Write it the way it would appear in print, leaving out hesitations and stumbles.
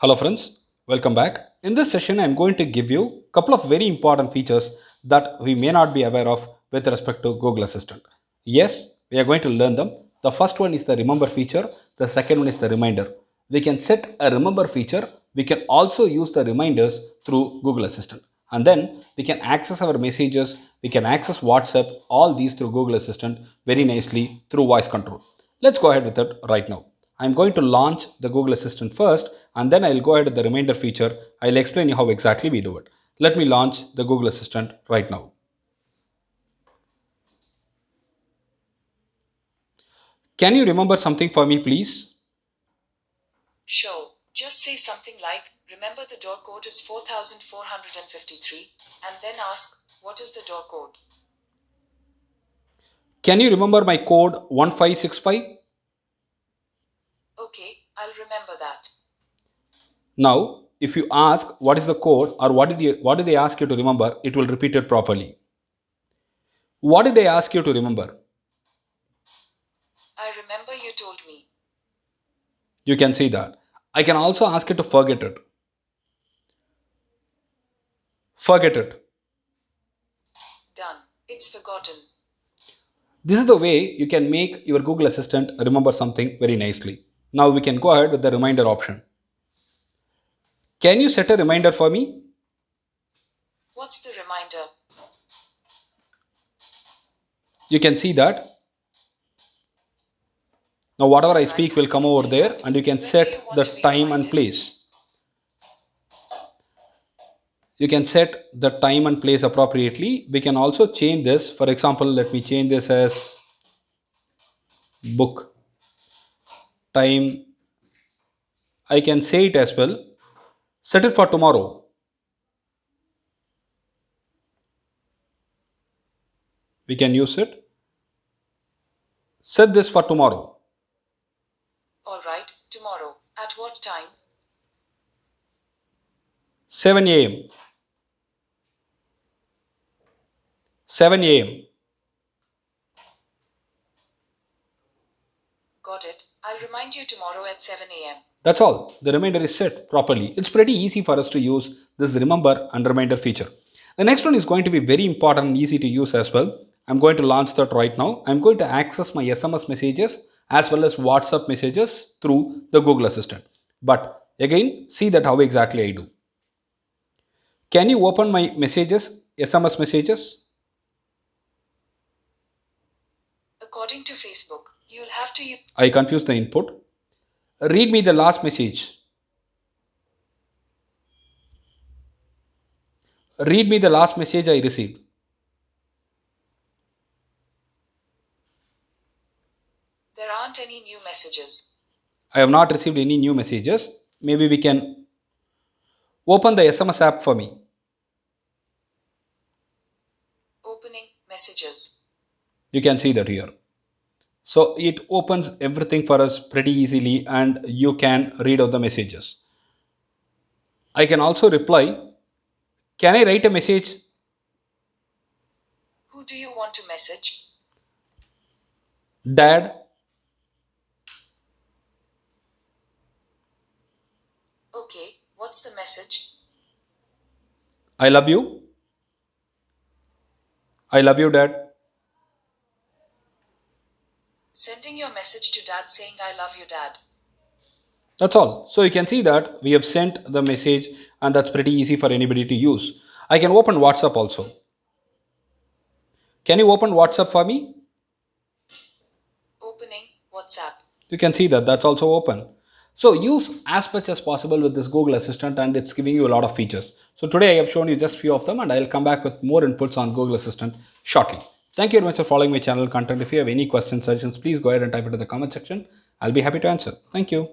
Hello friends, welcome back. In this session, I am going to give you a couple of very important features that we may not be aware of with respect to Google Assistant. Yes, we are going to learn them. The first one is the remember feature. The second one is the reminder. We can set a remember feature. We can also use the reminders through Google Assistant. And then we can access our messages. We can access WhatsApp, all these through Google Assistant very nicely through voice control. Let's go ahead with it right now. I'm going to launch the Google Assistant first and then I'll go ahead with the reminder feature. I'll explain you how exactly we do it. Let me launch the Google Assistant right now. Can you remember something for me, please? Sure, just say something like, remember the door code is 4453, and then ask, what is the door code? Can you remember my code 1565? Okay, I'll remember that. Now, if you ask what is the code or what did they ask you to remember, it will repeat it properly. What did they ask you to remember? I remember you told me. You can see that. I can also ask it to forget it. Forget it. Done. It's forgotten. This is the way you can make your Google Assistant remember something very nicely. Now we can go ahead with the reminder option. Can you set a reminder for me? What's the reminder? You can see that. Now whatever I speak will come over there and you can set the time and place. You can set the time and place appropriately. We can also change this. For example, let me change this as book time. I can say it as well. Set it for tomorrow. We can use it. Set this for tomorrow. Alright, tomorrow. At what time? 7 a.m. 7 a.m. Got it. I'll remind you tomorrow at 7 a.m. That's all. The reminder is set properly. It's pretty easy for us to use this remember and reminder feature. The next one is going to be very important and easy to use as well. I'm going to launch that right now. I'm going to access my SMS messages as well as WhatsApp messages through the Google Assistant. But again, see that how exactly I do. Can you open my messages, SMS messages? According to Facebook, you'll have to use. I confused the input. Read me the last message. Read me the last message I received. There aren't any new messages. I have not received any new messages. Maybe we can open the SMS app for me. Opening messages. You can see that here. So it opens everything for us pretty easily and you can read out the messages. I can also reply. Can I write a message? Who do you want to message? Dad. Okay, what's the message? I love you. I love you, Dad. Sending your message to dad saying I love you, dad. That's all. So you can see that we have sent the message and that's pretty easy for anybody to use. I can open WhatsApp also. Can you open WhatsApp for me? Opening WhatsApp. You can see that that's also open. So use as much as possible with this Google Assistant and it's giving you a lot of features. So today I have shown you just few of them and I'll come back with more inputs on Google Assistant shortly. Thank you very much for following my channel content. If you have any questions, suggestions, please go ahead and type it in the comment section. I'll be happy to answer. Thank you.